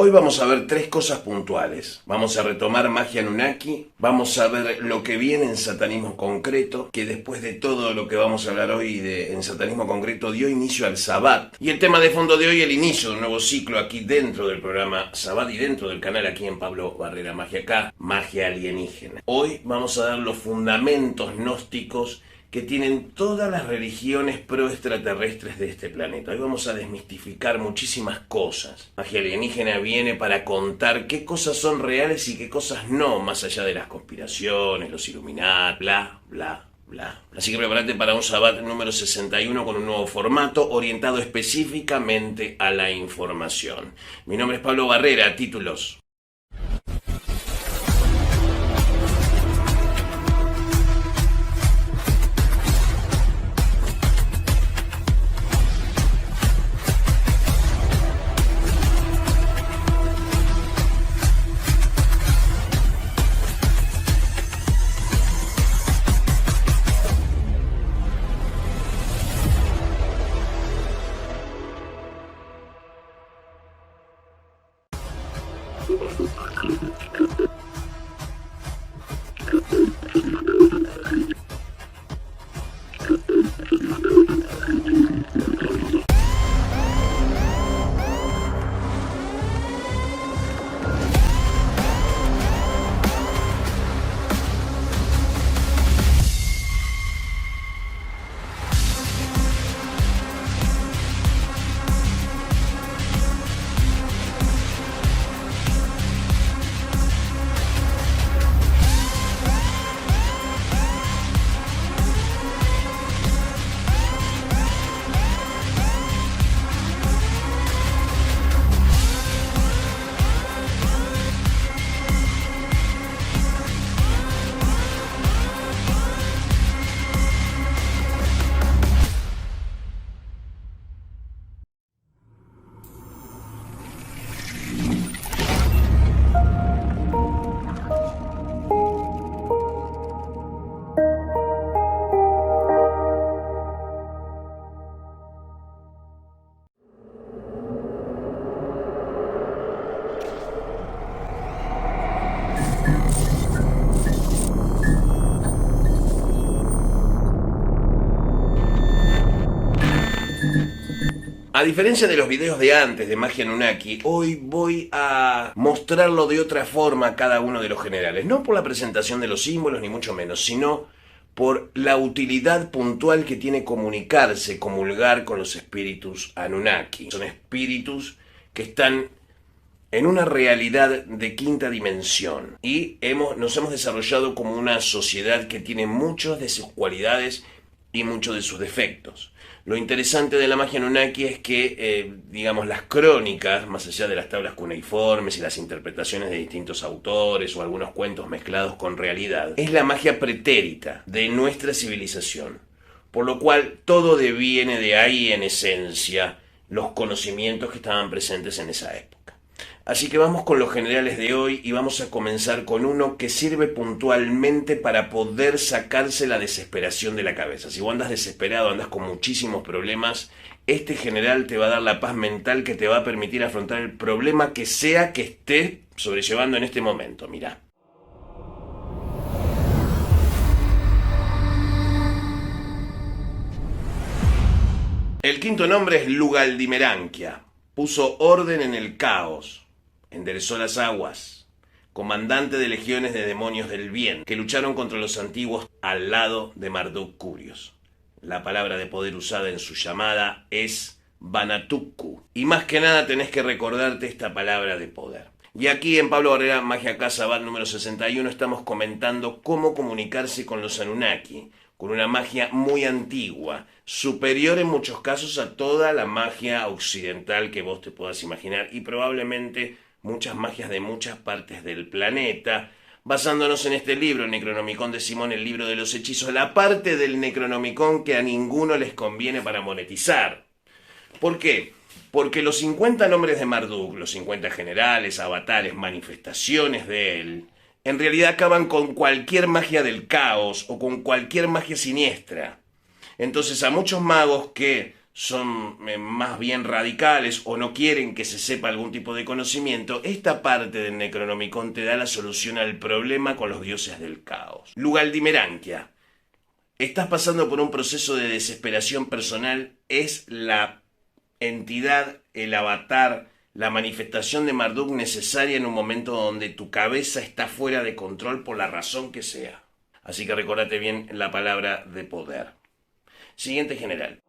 Hoy vamos a ver tres cosas puntuales. Vamos a retomar magia Anunnaki, vamos a ver lo que viene en satanismo concreto, que después de todo lo que vamos a hablar hoy en satanismo concreto dio inicio al Sabbat. Y el tema de fondo de hoy, el inicio de un nuevo ciclo aquí dentro del programa Sabbat y dentro del canal aquí en Pablo Barrera Magia Acá, magia alienígena. Hoy vamos a dar los fundamentos gnósticos que tienen todas las religiones pro-extraterrestres de este planeta. Hoy vamos a desmistificar muchísimas cosas. Magia alienígena viene para contar qué cosas son reales y qué cosas no, más allá de las conspiraciones, los Illuminati, bla, bla, bla. Así que prepárate para un Sabbat número 61 con un nuevo formato orientado específicamente a la información. Mi nombre es Pablo Barrera, títulos. A diferencia de los videos de antes de Magia Anunnaki, hoy voy a mostrarlo de otra forma a cada uno de los generales. No por la presentación de los símbolos, ni mucho menos, sino por la utilidad puntual que tiene comunicarse, comulgar con los espíritus Anunnaki. Son espíritus que están en una realidad de quinta dimensión y nos hemos desarrollado como una sociedad que tiene muchas de sus cualidades y muchos de sus defectos. Lo interesante de la magia Anunnaki es que, las crónicas, más allá de las tablas cuneiformes y las interpretaciones de distintos autores o algunos cuentos mezclados con realidad, es la magia pretérita de nuestra civilización. Por lo cual todo deviene de ahí en esencia los conocimientos que estaban presentes en esa época. Así que vamos con los generales de hoy y vamos a comenzar con uno que sirve puntualmente para poder sacarse la desesperación de la cabeza. Si vos andas desesperado, andas con muchísimos problemas, este general te va a dar la paz mental que te va a permitir afrontar el problema que sea que estés sobrellevando en este momento. Mirá. El quinto nombre es Lugaldimeranquia. Puso orden en el caos. Enderezó las aguas, comandante de legiones de demonios del bien, que lucharon contra los antiguos al lado de Marduk Curios. La palabra de poder usada en su llamada es Banatukku. Y más que nada tenés que recordarte esta palabra de poder. Y aquí en Pablo Barrera Magia Acá Sabbat número 61 estamos comentando cómo comunicarse con los Anunnaki, con una magia muy antigua, superior en muchos casos a toda la magia occidental que vos te puedas imaginar y probablemente muchas magias de muchas partes del planeta, basándonos en este libro, Necronomicon de Simón, el libro de los hechizos, la parte del Necronomicon que a ninguno les conviene para monetizar. ¿Por qué? Porque los 50 nombres de Marduk, los 50 generales, avatares, manifestaciones de él, en realidad acaban con cualquier magia del caos o con cualquier magia siniestra. Entonces a muchos magos que son más bien radicales o no quieren que se sepa algún tipo de conocimiento, esta parte del Necronomicon te da la solución al problema con los dioses del caos. Lugaldimeranquia. Estás pasando por un proceso de desesperación personal, es la entidad, el avatar, la manifestación de Marduk necesaria en un momento donde tu cabeza está fuera de control por la razón que sea. Así que recordate bien la palabra de poder. Siguiente general.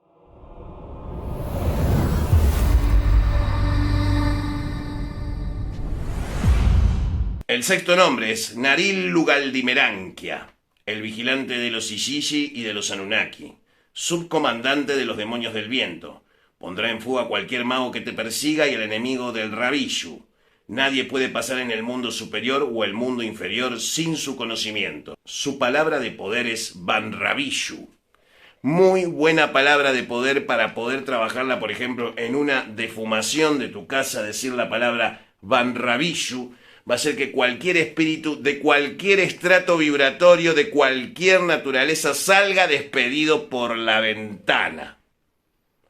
El sexto nombre es Naril Lugaldimeranquia, el vigilante de los Ishiji y de los Anunnaki, subcomandante de los demonios del viento. Pondrá en fuga a cualquier mago que te persiga y al enemigo del Ravishu. Nadie puede pasar en el mundo superior o el mundo inferior sin su conocimiento. Su palabra de poder es Banravishu. Muy buena palabra de poder para poder trabajarla, por ejemplo, en una defumación de tu casa. Decir la palabra Banravishu va a hacer que cualquier espíritu de cualquier estrato vibratorio, de cualquier naturaleza, salga despedido por la ventana.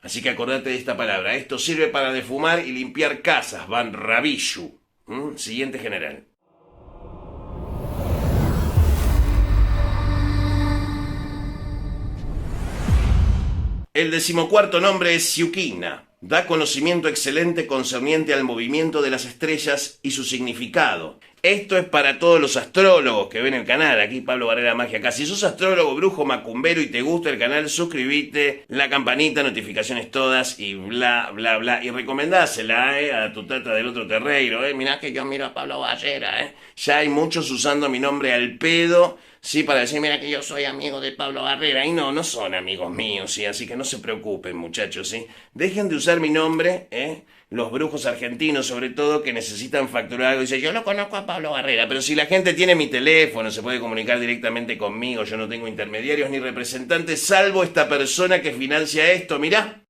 Así que acordate de esta palabra. Esto sirve para defumar y limpiar casas. Banravishu. Siguiente general. El 14º nombre es Siukina. Da conocimiento excelente concerniente al movimiento de las estrellas y su significado. Esto es para todos los astrólogos que ven el canal. Aquí Pablo Barrera Magia acá. Si sos astrólogo, brujo, macumbero y te gusta el canal, suscríbete, la campanita, notificaciones todas y bla, bla, bla. Y recomendásela a tu tata del otro terreiro. Mirá que yo miro a Pablo Barrera. Ya hay muchos usando mi nombre al pedo. Sí, para decir, mira que yo soy amigo de Pablo Barrera. Y no son amigos míos, ¿sí? Así que no se preocupen, muchachos, ¿sí? Dejen de usar mi nombre, los brujos argentinos, sobre todo, que necesitan facturar algo. Dice, yo no conozco a Pablo Barrera, pero si la gente tiene mi teléfono, se puede comunicar directamente conmigo. Yo no tengo intermediarios ni representantes, salvo esta persona que financia esto, mirá.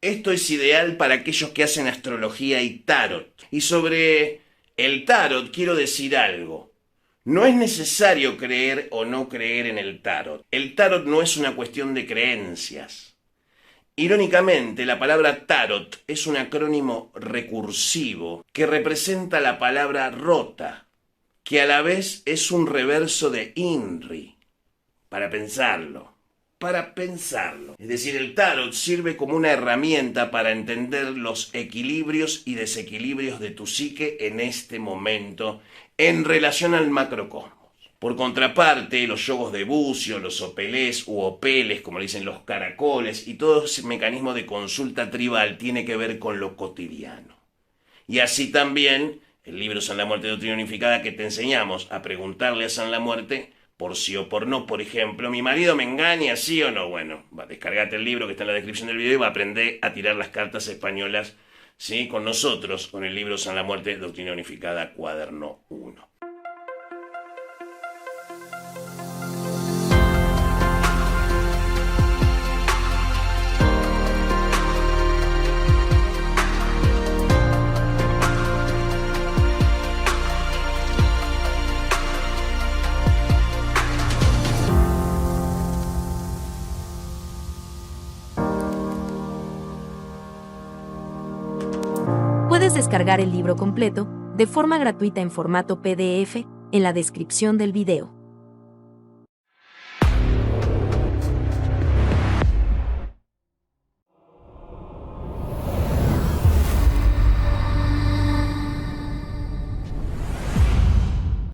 Esto es ideal para aquellos que hacen astrología y tarot. Y sobre el tarot quiero decir algo. No es necesario creer o no creer en el tarot. El tarot no es una cuestión de creencias. Irónicamente, la palabra tarot es un acrónimo recursivo que representa la palabra rota, que a la vez es un reverso de INRI, para pensarlo. Es decir, el tarot sirve como una herramienta para entender los equilibrios y desequilibrios de tu psique en este momento en relación al macrocosmos. Por contraparte, los yogos de bucio, los opelés u opeles, como le dicen los caracoles, y todo ese mecanismo de consulta tribal tiene que ver con lo cotidiano. Y así también el libro San la Muerte de Doctrina Unificada, que te enseñamos a preguntarle a San la Muerte por sí o por no. Por ejemplo, ¿mi marido me engaña, sí o no? Bueno, descargate el libro que está en la descripción del video y va a aprender a tirar las cartas españolas, ¿sí? Con nosotros, con el libro San la Muerte, Doctrina Unificada, cuaderno 1. Puedes descargar el libro completo, de forma gratuita en formato PDF, en la descripción del video.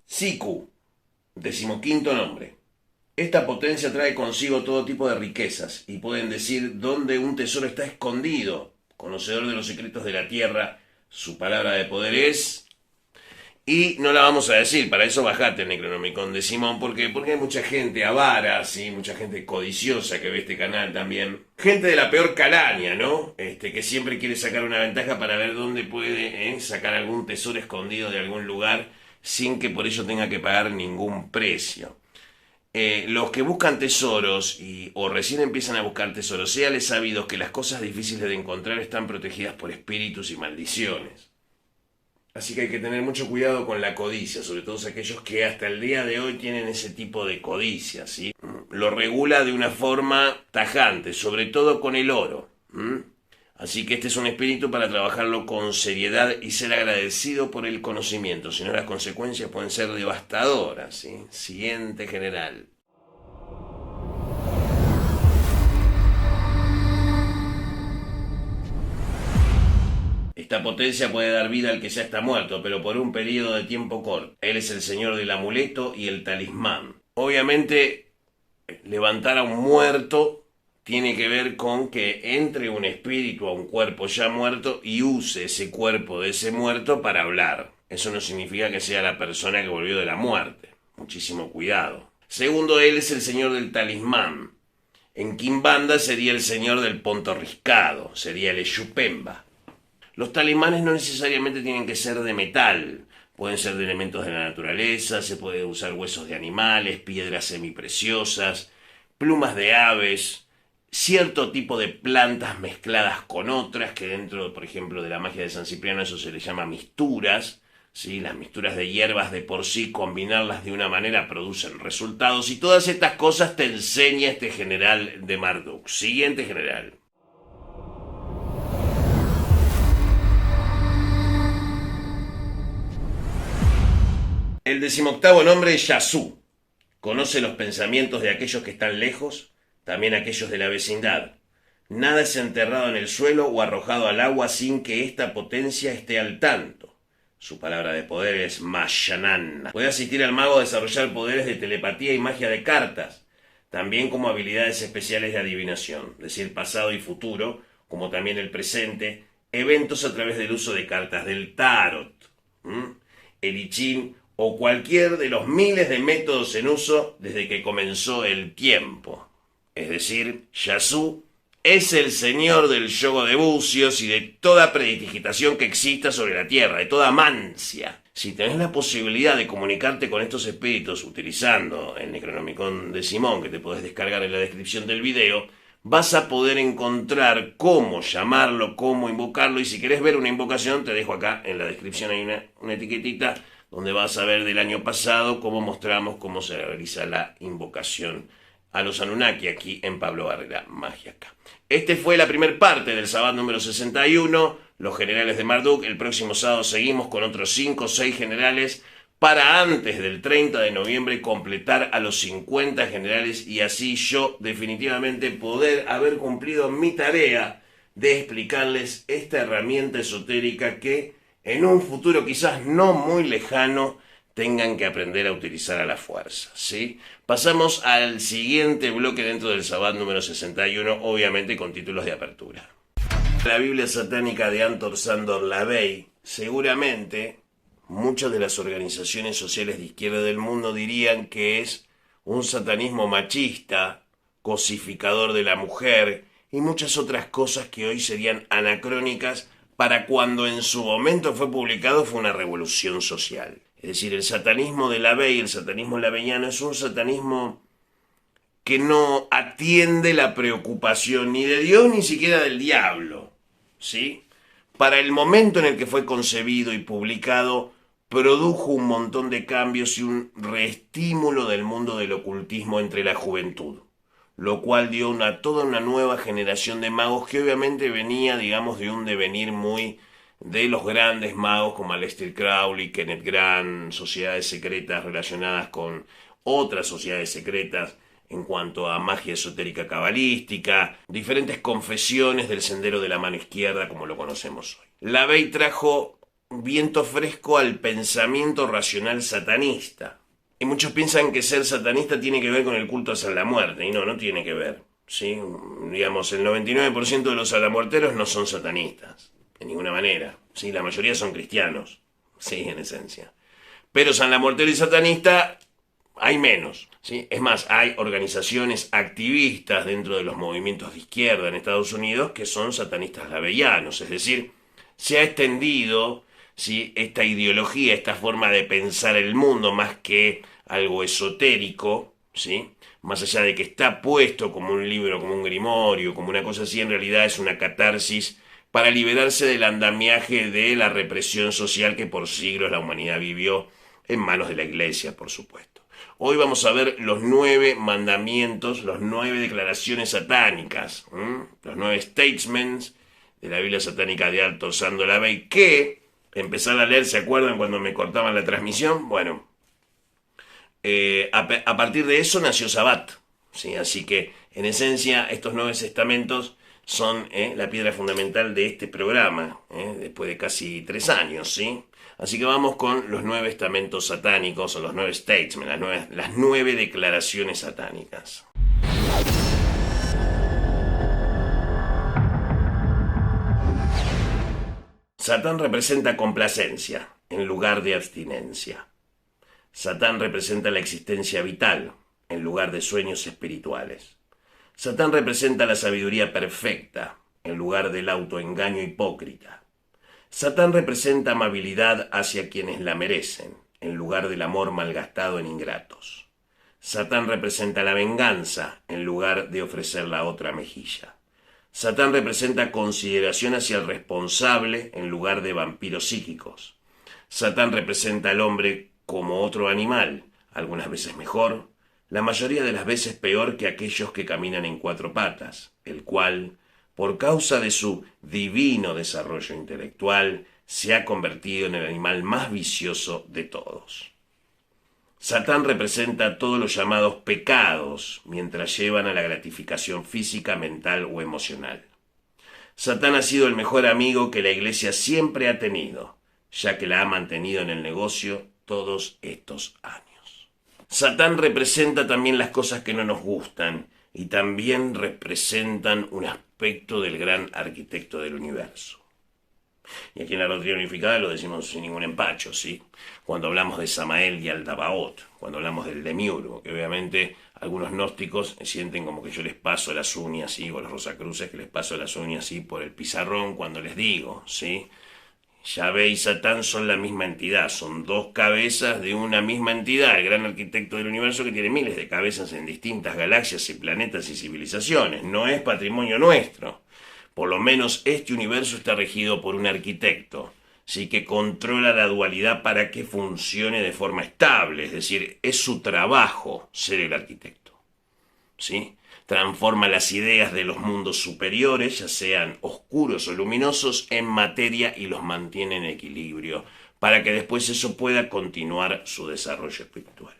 Siku, 15º nombre. Esta potencia trae consigo todo tipo de riquezas y pueden decir dónde un tesoro está escondido. Conocedor de los secretos de la tierra, su palabra de poder es... Y no la vamos a decir, para eso bajate el Necronomicon de Simón, porque hay mucha gente avara, ¿sí? Mucha gente codiciosa que ve este canal también. Gente de la peor calaña, ¿no? Que siempre quiere sacar una ventaja para ver dónde puede sacar algún tesoro escondido de algún lugar sin que por ello tenga que pagar ningún precio. Los que buscan tesoros o recién empiezan a buscar tesoros, séales sabidos que las cosas difíciles de encontrar están protegidas por espíritus y maldiciones. Así que hay que tener mucho cuidado con la codicia, sobre todo aquellos que hasta el día de hoy tienen ese tipo de codicia, ¿sí? Lo regula de una forma tajante, sobre todo con el oro. Así que este es un espíritu para trabajarlo con seriedad y ser agradecido por el conocimiento, si no las consecuencias pueden ser devastadoras, ¿sí? Siguiente general. Esta potencia puede dar vida al que ya está muerto, pero por un periodo de tiempo corto. Él es el señor del amuleto y el talismán. Obviamente, levantar a un muerto tiene que ver con que entre un espíritu a un cuerpo ya muerto y use ese cuerpo de ese muerto para hablar. Eso no significa que sea la persona que volvió de la muerte. Muchísimo cuidado. Segundo, él es el señor del talismán. En Quimbanda sería el señor del ponto riscado, sería el Eyupemba. Los talismanes no necesariamente tienen que ser de metal, pueden ser de elementos de la naturaleza, se puede usar huesos de animales, piedras semipreciosas, plumas de aves, cierto tipo de plantas mezcladas con otras, que dentro, por ejemplo, de la magia de San Cipriano eso se le llama misturas, ¿sí? Las misturas de hierbas de por sí, combinarlas de una manera producen resultados, y todas estas cosas te enseña este general de Marduk. Siguiente general. El 18º nombre es Yazú. Conoce los pensamientos de aquellos que están lejos, también aquellos de la vecindad. Nada es enterrado en el suelo o arrojado al agua sin que esta potencia esté al tanto. Su palabra de poder es Mashanan. Puede asistir al mago a desarrollar poderes de telepatía y magia de cartas, también como habilidades especiales de adivinación, es decir, pasado y futuro, como también el presente, eventos a través del uso de cartas del tarot, el I Ching o cualquier de los miles de métodos en uso desde que comenzó el tiempo. Es decir, Yazú es el señor del yogo de bucios y de toda prestidigitación que exista sobre la tierra, de toda mancia. Si tenés la posibilidad de comunicarte con estos espíritus utilizando el Necronomicon de Simón, que te podés descargar en la descripción del video, vas a poder encontrar cómo llamarlo, cómo invocarlo, y si querés ver una invocación, te dejo acá en la descripción, hay una etiquetita donde vas a ver del año pasado cómo mostramos cómo se realiza la invocación a los Anunnaki aquí en Pablo Barrera Magica. Este fue la primera parte del Sabbat número 61, los generales de Marduk. El próximo sábado seguimos con otros 5 o 6 generales para antes del 30 de noviembre completar a los 50 generales y así yo definitivamente poder haber cumplido mi tarea de explicarles esta herramienta esotérica que en un futuro quizás no muy lejano tengan que aprender a utilizar a la fuerza, ¿sí? Pasamos al siguiente bloque dentro del Sabbat número 61, obviamente con títulos de apertura. La Biblia satánica de Anton Sandor Lavey, seguramente muchas de las organizaciones sociales de izquierda del mundo dirían que es un satanismo machista, cosificador de la mujer y muchas otras cosas que hoy serían anacrónicas para cuando en su momento fue publicado fue una revolución social. Es decir, el satanismo de Lavey, el satanismo laveyano, es un satanismo que no atiende la preocupación ni de Dios ni siquiera del diablo, ¿sí? Para el momento en el que fue concebido y publicado, produjo un montón de cambios y un reestímulo del mundo del ocultismo entre la juventud, lo cual dio toda una nueva generación de magos que obviamente venía, digamos, de un devenir muy de los grandes magos como Aleister Crowley, Kenneth Grant, sociedades secretas relacionadas con otras sociedades secretas en cuanto a magia esotérica cabalística, diferentes confesiones del sendero de la mano izquierda como lo conocemos hoy. Lavey trajo viento fresco al pensamiento racional satanista. Y muchos piensan que ser satanista tiene que ver con el culto a la muerte, y no tiene que ver, ¿sí? Digamos, el 99% de los salamuerteros no son satanistas, de ninguna manera, ¿sí? La mayoría son cristianos, sí, en esencia. Pero salamuertero y satanista hay menos, ¿sí? Es más, hay organizaciones activistas dentro de los movimientos de izquierda en Estados Unidos que son satanistas laveyanos, es decir, se ha extendido, ¿sí?, esta ideología, esta forma de pensar el mundo más que algo esotérico, ¿sí?, más allá de que está puesto como un libro, como un grimorio, como una cosa así, en realidad es una catarsis para liberarse del andamiaje de la represión social que por siglos la humanidad vivió en manos de la Iglesia, por supuesto. Hoy vamos a ver los 9 mandamientos, los 9 declaraciones satánicas, los 9 statements de la Biblia satánica de Alto Sando Lavey, que empezar a leer, ¿se acuerdan cuando me cortaban la transmisión? Bueno, a partir de eso nació Sabbat, ¿sí? Así que en esencia estos 9 estamentos son la piedra fundamental de este programa, después de casi 3 años, ¿sí? Así que vamos con los 9 estamentos satánicos, o los 9 statements, las 9 declaraciones satánicas. Satán representa complacencia en lugar de abstinencia. Satán representa la existencia vital en lugar de sueños espirituales. Satán representa la sabiduría perfecta en lugar del autoengaño hipócrita. Satán representa amabilidad hacia quienes la merecen, en lugar del amor malgastado en ingratos. Satán representa la venganza, en lugar de ofrecer la otra mejilla. Satán representa consideración hacia el responsable, en lugar de vampiros psíquicos. Satán representa al hombre como otro animal, algunas veces mejor, la mayoría de las veces peor que aquellos que caminan en 4 patas, el cual, por causa de su divino desarrollo intelectual, se ha convertido en el animal más vicioso de todos. Satán representa todos los llamados pecados mientras llevan a la gratificación física, mental o emocional. Satán ha sido el mejor amigo que la Iglesia siempre ha tenido, ya que la ha mantenido en el negocio todos estos años. Satán representa también las cosas que no nos gustan y también representan un aspecto del gran arquitecto del universo. Y aquí en la doctrina unificada lo decimos sin ningún empacho, ¿sí? Cuando hablamos de Samael y Aldabaoth, cuando hablamos del Demiurgo, que obviamente algunos gnósticos sienten como que yo les paso las uñas, ¿sí? O los rosacruces que les paso las uñas, ¿sí? Por el pizarrón cuando les digo, ¿sí? Yahvé y Satán son la misma entidad, son 2 cabezas de una misma entidad, el gran arquitecto del universo que tiene miles de cabezas en distintas galaxias y planetas y civilizaciones. No es patrimonio nuestro. Por lo menos este universo está regido por un arquitecto, sí, que controla la dualidad para que funcione de forma estable, es decir, es su trabajo ser el arquitecto, ¿sí? Transforma las ideas de los mundos superiores, ya sean oscuros o luminosos, en materia y los mantiene en equilibrio, para que después eso pueda continuar su desarrollo espiritual.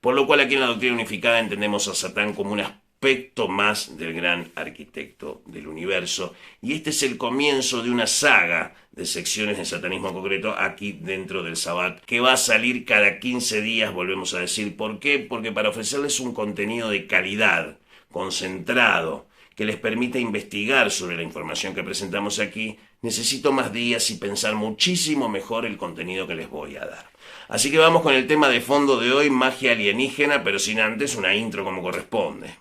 Por lo cual aquí en la doctrina unificada entendemos a Satán como un aspecto más del gran arquitecto del universo, y este es el comienzo de una saga de secciones de satanismo concreto aquí dentro del Sabbat, que va a salir cada 15 días, volvemos a decir. ¿Por qué? Porque para ofrecerles un contenido de calidad, concentrado, que les permita investigar sobre la información que presentamos aquí, necesito más días y pensar muchísimo mejor el contenido que les voy a dar. Así que vamos con el tema de fondo de hoy, magia alienígena, pero sin antes una intro como corresponde.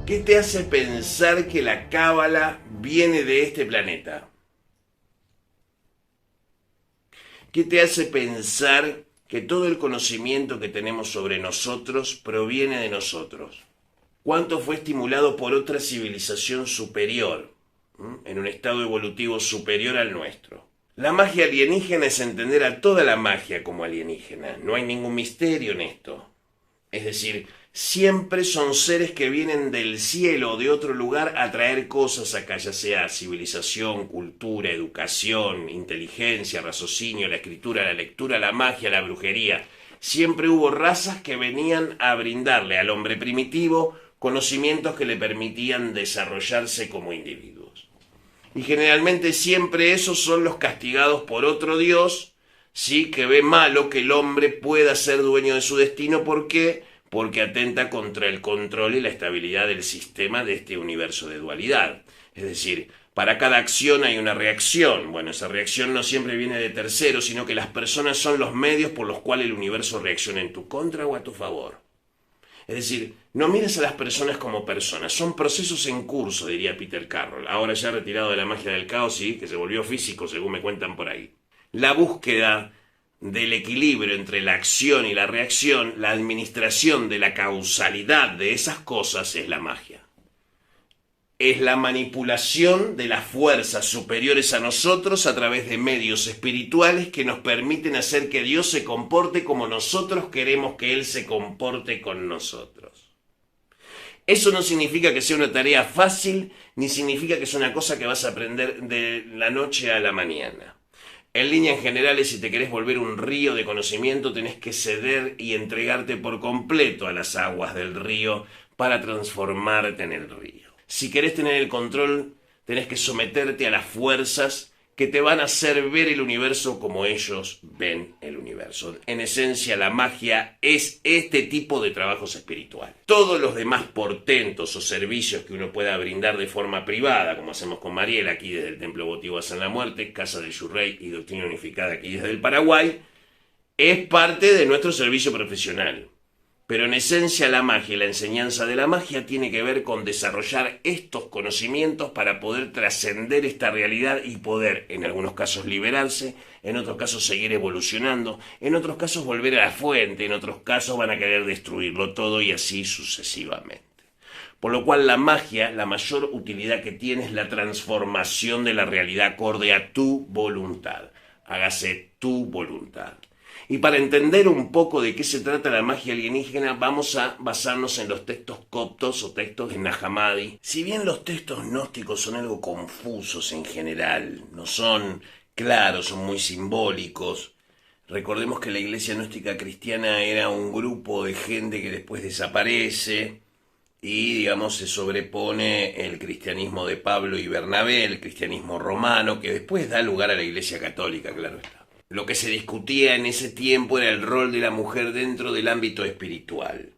¿Qué te hace pensar que la cábala viene de este planeta? ¿Qué te hace pensar que todo el conocimiento que tenemos sobre nosotros proviene de nosotros? ¿Cuánto fue estimulado por otra civilización superior, en un estado evolutivo superior al nuestro? La magia alienígena es entender a toda la magia como alienígena. No hay ningún misterio en esto. Es decir, siempre son seres que vienen del cielo o de otro lugar a traer cosas acá, ya sea civilización, cultura, educación, inteligencia, raciocinio, la escritura, la lectura, la magia, la brujería. Siempre hubo razas que venían a brindarle al hombre primitivo conocimientos que le permitían desarrollarse como individuos. Y generalmente siempre esos son los castigados por otro dios sí, que ve malo que el hombre pueda ser dueño de su destino. ¿Por qué? Porque atenta contra el control y la estabilidad del sistema de este universo de dualidad. Es decir, para cada acción hay una reacción. Bueno, esa reacción no siempre viene de terceros, sino que las personas son los medios por los cuales el universo reacciona en tu contra o a tu favor. Es decir, no mires a las personas como personas, son procesos en curso, diría Peter Carroll, ahora ya retirado de la magia del caos y que se volvió físico, según me cuentan por ahí. La búsqueda del equilibrio entre la acción y la reacción, la administración de la causalidad de esas cosas es la magia. Es la manipulación de las fuerzas superiores a nosotros a través de medios espirituales que nos permiten hacer que Dios se comporte como nosotros queremos que Él se comporte con nosotros. Eso no significa que sea una tarea fácil, ni significa que es una cosa que vas a aprender de la noche a la mañana. En líneas generales, si te querés volver un río de conocimiento, tenés que ceder y entregarte por completo a las aguas del río para transformarte en el río. Si querés tener el control, tenés que someterte a las fuerzas que te van a hacer ver el universo como ellos ven el universo. En esencia, la magia es este tipo de trabajos espirituales. Todos los demás portentos o servicios que uno pueda brindar de forma privada, como hacemos con Mariela aquí desde el Templo Votivo a San la Muerte, Casa de Yurrey y Doctrina Unificada aquí desde el Paraguay, es parte de nuestro servicio profesional. Pero en esencia la magia y la enseñanza de la magia tiene que ver con desarrollar estos conocimientos para poder trascender esta realidad y poder, en algunos casos, liberarse, en otros casos seguir evolucionando, en otros casos volver a la fuente, en otros casos van a querer destruirlo todo y así sucesivamente. Por lo cual la magia, la mayor utilidad que tiene es la transformación de la realidad acorde a tu voluntad. Hágase tu voluntad. Y para entender un poco de qué se trata la magia alienígena, vamos a basarnos en los textos coptos o textos de Nag Hammadi. Si bien los textos gnósticos son algo confusos en general, no son claros, son muy simbólicos. Recordemos que la iglesia gnóstica cristiana era un grupo de gente que después desaparece y, digamos, se sobrepone el cristianismo de Pablo y Bernabé, el cristianismo romano, que después da lugar a la iglesia católica, claro está. Lo que se discutía en ese tiempo era el rol de la mujer dentro del ámbito espiritual.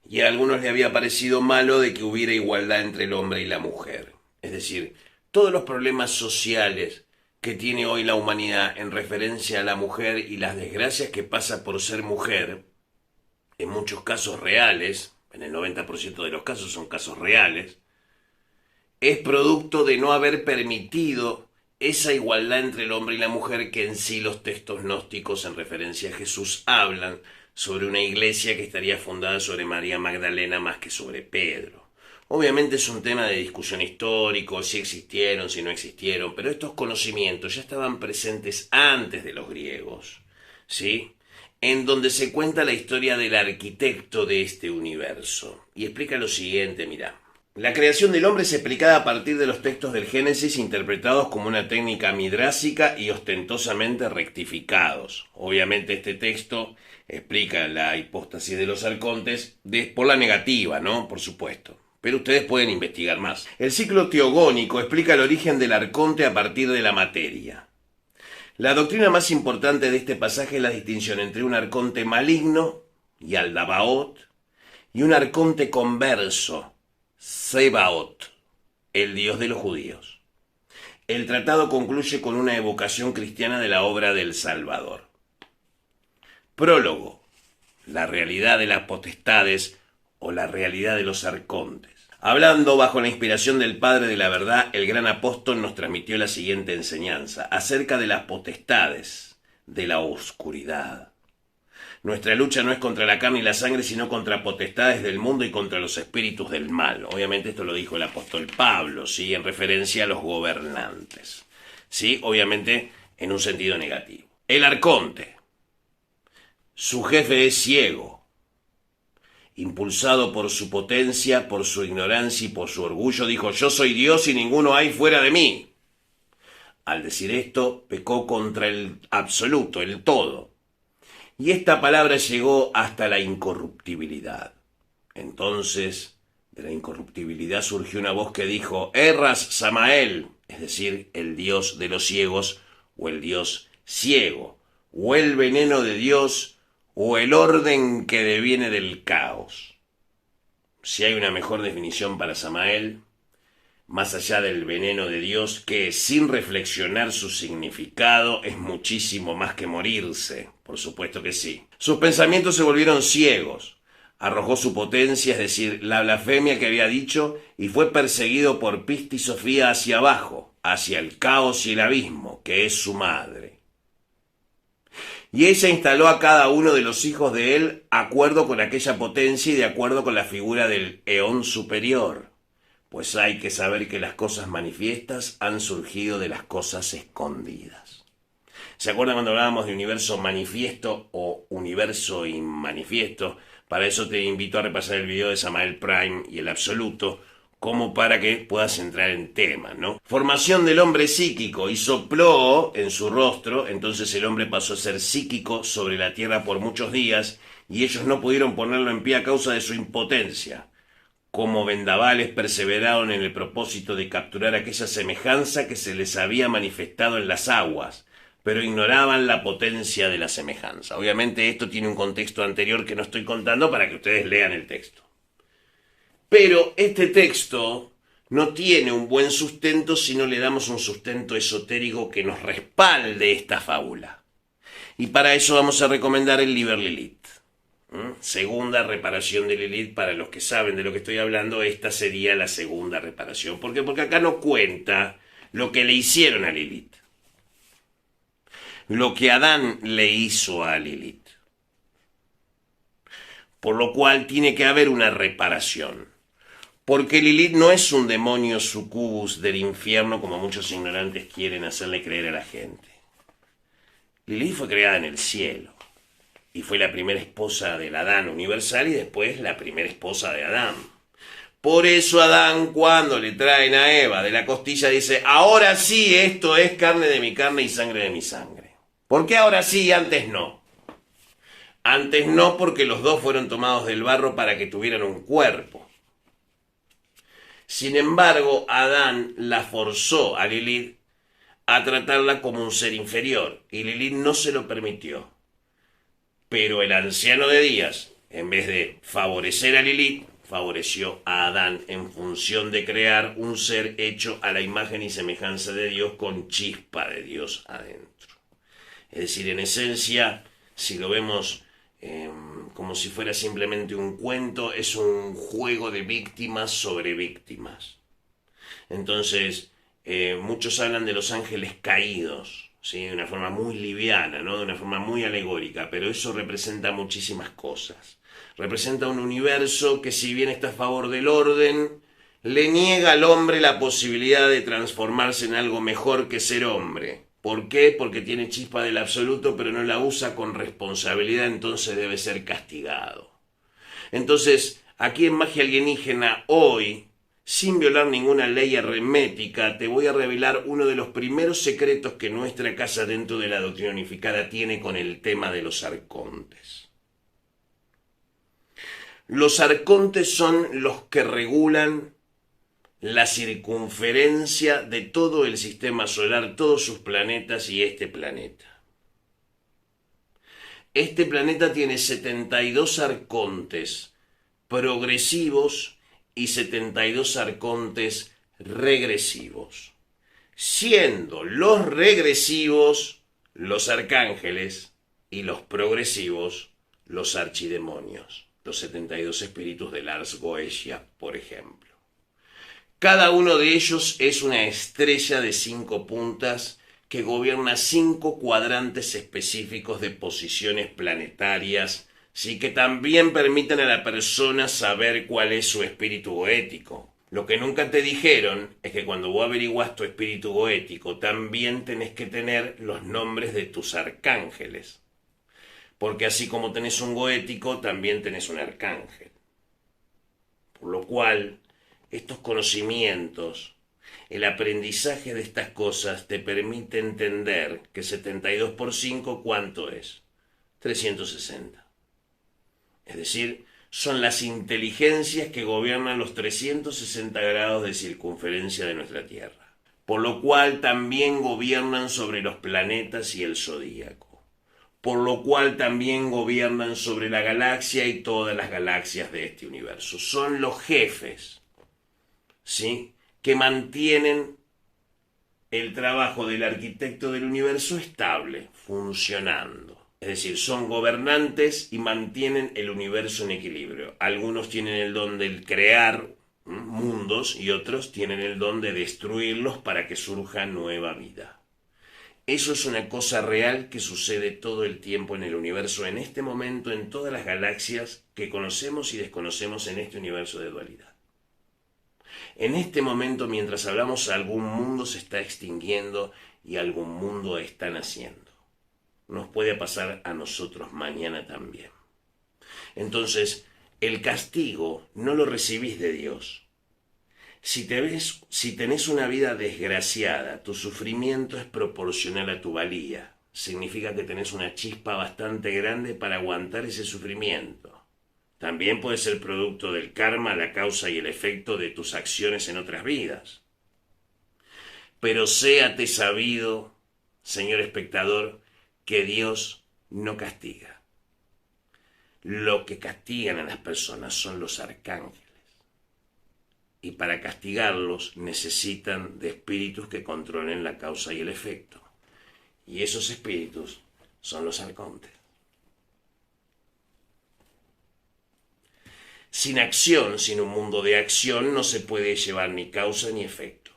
Y a algunos les había parecido malo de que hubiera igualdad entre el hombre y la mujer. Es decir, todos los problemas sociales que tiene hoy la humanidad en referencia a la mujer y las desgracias que pasa por ser mujer, en muchos casos reales, en el 90% de los casos son casos reales, es producto de no haber permitido esa igualdad entre el hombre y la mujer que en sí los textos gnósticos en referencia a Jesús hablan sobre una iglesia que estaría fundada sobre María Magdalena más que sobre Pedro. Obviamente es un tema de discusión histórico, si existieron, si no existieron, pero estos conocimientos ya estaban presentes antes de los griegos, ¿sí? En donde se cuenta la historia del arquitecto de este universo. Y explica lo siguiente, mirá. La creación del hombre es explicada a partir de los textos del Génesis interpretados como una técnica midrásica y ostentosamente rectificados. Obviamente este texto explica la hipóstasis de los arcontes por la negativa, ¿no? Por supuesto. Pero ustedes pueden investigar más. El ciclo teogónico explica el origen del arconte a partir de la materia. La doctrina más importante de este pasaje es la distinción entre un arconte maligno, Yaldabaoth, y un arconte converso, Sebaot, el dios de los judíos. El tratado concluye con una evocación cristiana de la obra del Salvador. Prólogo. La realidad de las potestades o la realidad de los arcontes. Hablando bajo la inspiración del Padre de la Verdad, el gran apóstol nos transmitió la siguiente enseñanza acerca de las potestades de la oscuridad. Nuestra lucha no es contra la carne y la sangre, sino contra potestades del mundo y contra los espíritus del mal. Obviamente esto lo dijo el apóstol Pablo, ¿sí? En referencia a los gobernantes. ¿Sí? Obviamente en un sentido negativo. El arconte. Su jefe es ciego. Impulsado por su potencia, por su ignorancia y por su orgullo, dijo: yo soy Dios y ninguno hay fuera de mí. Al decir esto, pecó contra el absoluto, el todo. Y esta palabra llegó hasta la incorruptibilidad. Entonces, de la incorruptibilidad surgió una voz que dijo: erras, Samael, es decir, el Dios de los ciegos o el Dios ciego. o el veneno de Dios, o el orden que deviene del caos. Si hay una mejor definición para Samael, más allá del veneno de Dios, que sin reflexionar su significado es muchísimo más que morirse, por supuesto que sí. Sus pensamientos se volvieron ciegos, arrojó su potencia, es decir, la blasfemia que había dicho, y fue perseguido por Pista y Sofía hacia abajo, hacia el caos y el abismo, que es su madre. Y ella instaló a cada uno de los hijos de él de acuerdo con aquella potencia y de acuerdo con la figura del eón superior. Pues hay que saber que las cosas manifiestas han surgido de las cosas escondidas. ¿Se acuerdan cuando hablábamos de universo manifiesto o universo inmanifiesto? Para eso te invito a repasar el video de Samael Prime y el absoluto, como para que puedas entrar en tema, ¿no? Formación del hombre psíquico, y sopló en su rostro, entonces el hombre pasó a ser psíquico sobre la tierra por muchos días, y ellos no pudieron ponerlo en pie a causa de su impotencia. Como vendavales perseveraron en el propósito de capturar aquella semejanza que se les había manifestado en las aguas, pero ignoraban la potencia de la semejanza. Obviamente esto tiene un contexto anterior que no estoy contando para que ustedes lean el texto. Pero este texto no tiene un buen sustento si no le damos un sustento esotérico que nos respalde esta fábula. Y para eso vamos a recomendar el Liber Lilith. Segunda reparación de Lilith. Para los que saben de lo que estoy hablando, esta sería la segunda reparación. ¿Por qué? Porque acá no cuenta lo que le hicieron a Lilith, lo que Adán le hizo a Lilith, por lo cual tiene que haber una reparación, porque Lilith no es un demonio sucubus del infierno como muchos ignorantes quieren hacerle creer a la gente. Lilith fue creada en el cielo y fue la primera esposa del Adán universal y después la primera esposa de Adán. Por eso Adán, cuando le traen a Eva de la costilla, dice: ahora sí, esto es carne de mi carne y sangre de mi sangre. ¿Por qué ahora sí y antes no? Antes no, porque los dos fueron tomados del barro para que tuvieran un cuerpo. Sin embargo, Adán la forzó a Lilith a tratarla como un ser inferior, y Lilith no se lo permitió. Pero el anciano de días, en vez de favorecer a Lilith, favoreció a Adán en función de crear un ser hecho a la imagen y semejanza de Dios con chispa de Dios adentro. Es decir, en esencia, si lo vemos como si fuera simplemente un cuento, es un juego de víctimas sobre víctimas. Entonces, muchos hablan de los ángeles caídos, ¿sí? De una forma muy liviana, ¿no? De una forma muy alegórica, pero eso representa muchísimas cosas. Representa un universo que, si bien está a favor del orden, le niega al hombre la posibilidad de transformarse en algo mejor que ser hombre. ¿Por qué? Porque tiene chispa del absoluto, pero no la usa con responsabilidad, entonces debe ser castigado. Entonces, aquí en Magia Alienígena, hoy, sin violar ninguna ley hermética, te voy a revelar uno de los primeros secretos que nuestra casa dentro de la doctrina unificada tiene con el tema de los arcontes. Los arcontes son los que regulan la circunferencia de todo el sistema solar, todos sus planetas y este planeta. Este planeta tiene 72 arcontes progresivos y 72 arcontes regresivos, siendo los regresivos los arcángeles y los progresivos los archidemonios, los 72 espíritus de Lars Goetia, por ejemplo. Cada uno de ellos es una estrella de 5 puntas que gobierna 5 cuadrantes específicos de posiciones planetarias, sí, que también permiten a la persona saber cuál es su espíritu goético. Lo que nunca te dijeron es que cuando vos averiguás tu espíritu goético, también tenés que tener los nombres de tus arcángeles. Porque así como tenés un goético, también tenés un arcángel. Por lo cual, estos conocimientos, el aprendizaje de estas cosas te permite entender que 72 por 5, ¿cuánto es? 360. Es decir, son las inteligencias que gobiernan los 360 grados de circunferencia de nuestra Tierra. Por lo cual también gobiernan sobre los planetas y el zodíaco. por lo cual también gobiernan sobre la galaxia y todas las galaxias de este universo. Son los jefes, ¿sí?, que mantienen el trabajo del arquitecto del universo estable, funcionando. Es decir, son gobernantes y mantienen el universo en equilibrio. Algunos tienen el don de crear mundos y otros tienen el don de destruirlos para que surja nueva vida. Eso es una cosa real que sucede todo el tiempo en el universo, en este momento, en todas las galaxias que conocemos y desconocemos en este universo de dualidad. En este momento, mientras hablamos, algún mundo se está extinguiendo y algún mundo está naciendo. Nos puede pasar a nosotros mañana también. Entonces, el castigo no lo recibís de Dios. Si tenés una vida desgraciada, tu sufrimiento es proporcional a tu valía. Significa que tenés una chispa bastante grande para aguantar ese sufrimiento. También puede ser producto del karma, la causa y el efecto de tus acciones en otras vidas. Pero séate sabido, señor espectador, que Dios no castiga. Lo que castigan a las personas son los arcángeles. Y para castigarlos necesitan de espíritus que controlen la causa y el efecto. Y esos espíritus son los arcontes. Sin acción, sin un mundo de acción, no se puede llevar ni causa ni efecto.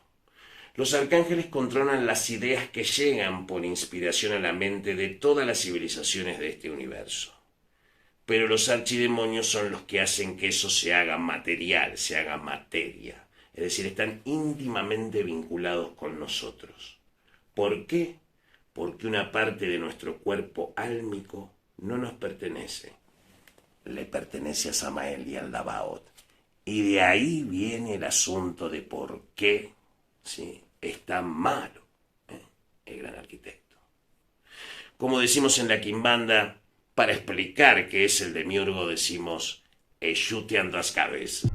Los arcángeles controlan las ideas que llegan por inspiración a la mente de todas las civilizaciones de este universo. Pero los archidemonios son los que hacen que eso se haga material, se haga materia. Es decir, están íntimamente vinculados con nosotros. ¿Por qué? Porque una parte de nuestro cuerpo álmico no nos pertenece. Le pertenece a Samael y al Dabaot. Y de ahí viene el asunto de por qué, ¿sí?, es tan malo el gran arquitecto. Como decimos en la Quimbanda, para explicar qué es el demiurgo decimos Eshutian das cabezas.